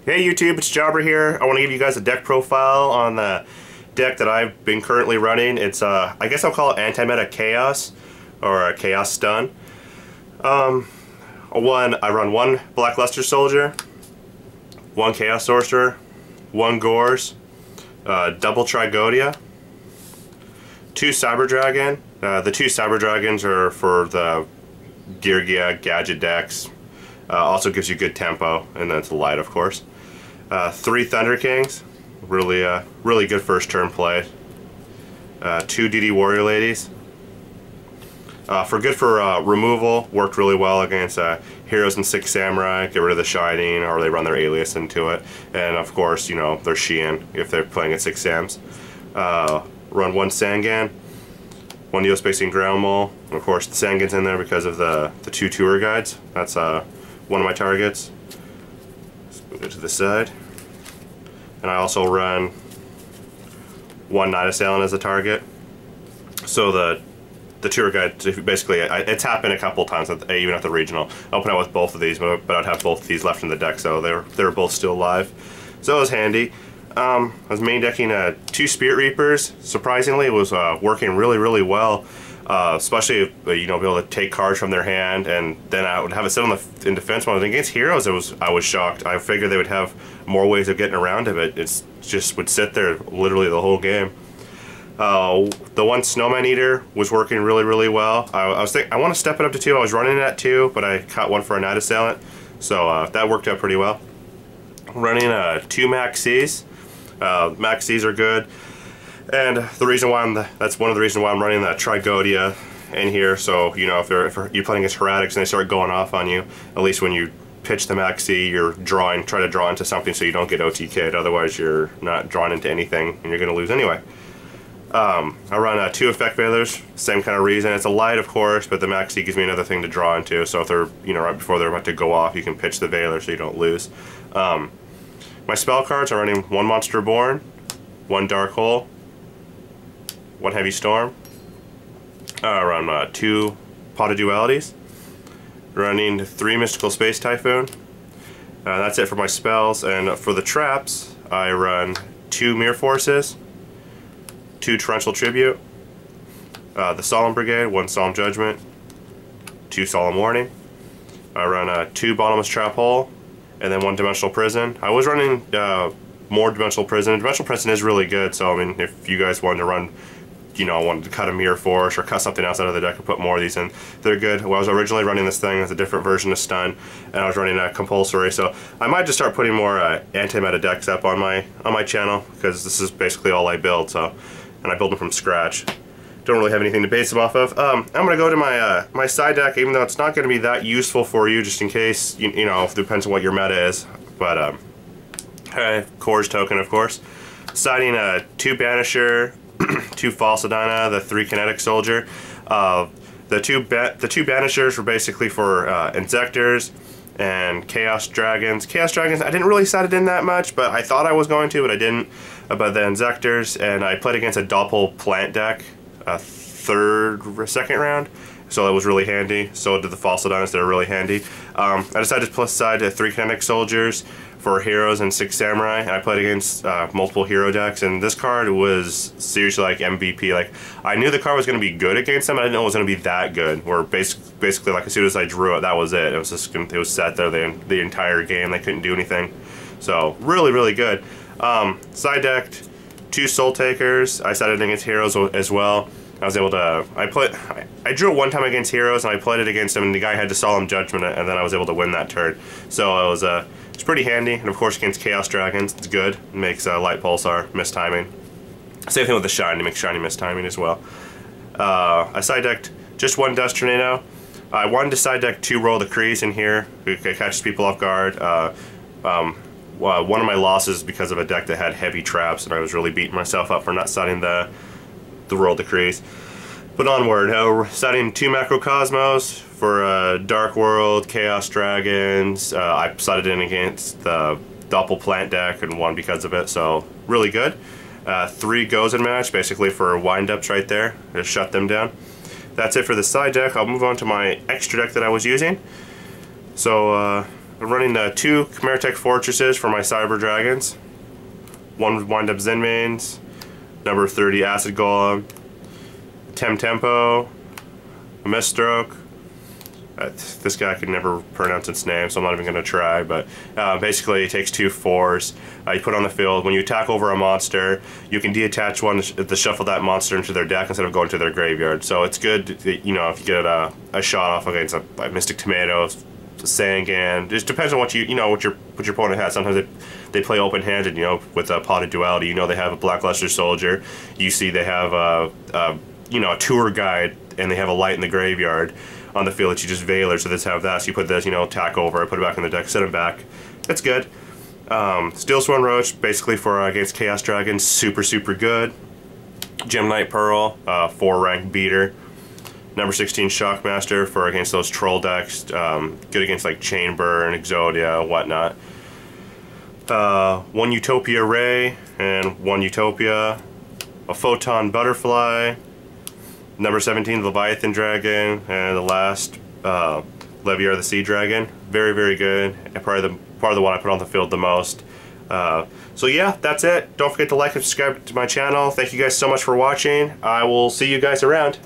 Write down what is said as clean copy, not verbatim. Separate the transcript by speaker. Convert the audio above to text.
Speaker 1: Hey YouTube, it's Jobber here. I want to give you guys a deck profile on the deck that I've been currently running. It's I guess I'll call it anti-meta chaos or a chaos stun. I run one Blackluster Soldier, one Chaos Sorcerer, one Gores, double Trigodia, two Cyber Dragon. The two Cyber Dragons are for the Yugioh gadget decks. Also gives you good tempo, and that's light, of course. Three Thunder Kings, really good first turn play. Two DD Warrior Ladies. For removal, worked really well against Heroes and Six Samurai. Get rid of the Shining, or they run their Alias into it. And of course, you know, they're Xian if they're playing at Six Sams. Run one Sangan, one Neospacing Ground Mole. And of course, the Sangan's in there because of the two tour guides. That's one of my targets. Let's move it to the side. And I also run one Night Assailant as a target. So the tour guide, basically, it's happened a couple times, even at the regional. I opened out with both of these, but I'd have both of these left in the deck, so they were both still alive. So it was handy. I was main decking two Spirit Reapers. Surprisingly, it was working really well. Especially if, you know, be able to take cards from their hand, and then I would have it sit in defense mode. Against Heroes, I was shocked. I figured they would have more ways of getting around it, but it just would sit there literally the whole game. The one Snowman Eater was working really well. I was thinking I want to step it up to 2. I was running it at 2, but I caught one for a Night Assailant, so that worked out pretty well. Running two Max Cs. Max Cs are good. And the reason why that's one of the reasons why I'm running that Trigodia in here. So, you know, if you're playing against Heretics and they start going off on you, at least when you pitch the Max C, you're try to draw into something so you don't get OTK'd. Otherwise, you're not drawn into anything and you're going to lose anyway. I run two Effect Veilers, same kind of reason. It's a light, of course, but the Max C gives me another thing to draw into. So if they're, you know, right before they're about to go off, you can pitch the Veiler so you don't lose. My spell cards are running one Monster Born, one Dark Hole, one Heavy Storm. I run two Pot of Dualities. Running three Mystical Space Typhoon. That's it for my spells. And for the traps, I run two Mirror Forces, two Torrential Tribute, the Solemn Brigade, one Solemn Judgment, two Solemn Warning. I run two Bottomless Trap Hole, and then one Dimensional Prison. I was running more Dimensional Prison. Dimensional Prison is really good, so I mean, if you guys wanted to run, you know, wanted to cut a Mirror Force or cut something else out of the deck and put more of these in, they're good. Well, I was originally running this thing as a different version of Stun, and I was running a Compulsory, so I might just start putting more anti-meta decks up on my channel, because this is basically all I build, so, and I build them from scratch. Don't really have anything to base them off of. I'm going to go to my side deck, even though it's not going to be that useful for you, just in case, you know, it depends on what your meta is. But, Core's Token, of course. Siding two Banisher, two Falsadina, the three Kinetic Soldier. The two Banishers were basically for Insectors and Chaos Dragons. Chaos Dragons, I didn't really side it in that much, but I thought I was going to, but I didn't. But the Insectors, and I played against a Doppel Plant deck, second round, so that was really handy. So did the Falsadinas, they're really handy. I decided to plus side to three Kinetic Soldiers for Heroes and Six Samurai, and I played against multiple hero decks, and this card was seriously like MVP. Like, I knew the card was going to be good against them, but I didn't know it was going to be that good, where basically like as soon as I drew it, that was it. It was just, it was set there the entire game. They couldn't do anything. So really good. Side decked two Soul Takers. I sided against Heroes as well. I was able to, I drew it one time against Heroes, and I played it against him, and the guy had to Solemn Judgment it, and then I was able to win that turn. So it was it's pretty handy, and of course against Chaos Dragons, it's good. It makes Light Pulsar miss timing. Same thing with the Shiny, it makes Shiny miss timing as well. I side decked just one Dust Tornado. I wanted to side deck two Roll the Crease in here. It catches people off guard. One of my losses because of a deck that had heavy traps, and I was really beating myself up for not siding the Roll Decrees. But onward, siding two Macrocosmos for Dark World, Chaos Dragons. I sided in against the Doppel Plant deck and won because of it, so really good. Three Gozen match, basically for wind-ups right there. Just shut them down. That's it for the side deck. I'll move on to my extra deck that I was using. So I'm running the 2 Chimeratech Fortresses for my Cyber Dragons. 1 Wind-Up Zenmaines, number 30 Acid Golem, Tempo, a Miststroke. This guy could never pronounce its name, so I'm not even going to try, but basically it takes 2 4s. You put on the field. When you attack over a monster, you can detach one to shuffle that monster into their deck instead of going to their graveyard. So it's good, you know, if you get a shot off against a Mystic Tomato, Sangan. It just depends on what what your opponent has. Sometimes they play open-handed, you know, with a Potted Duality. You know they have a Blackluster Soldier. You see they have a tour guide, and they have a light in the graveyard on the field that you just Veiler, so this have that, so you put this, you know, attack over, put it back in the deck, set them back. It's good. Steel Sworn Roach, basically for against Chaos Dragons, super good. Gem Knight Pearl, 4 rank beater. Number 16 Shockmaster for against those troll decks, good against like Chainburn, Exodia, whatnot. 1 Utopia Ray and 1 Utopia. A Photon Butterfly. Number 17 Leviathan Dragon, and the last Leviar the Sea Dragon. Very good, and probably the one I put on the field the most. So yeah, that's it. Don't forget to like and subscribe to my channel. Thank you guys so much for watching. I will see you guys around.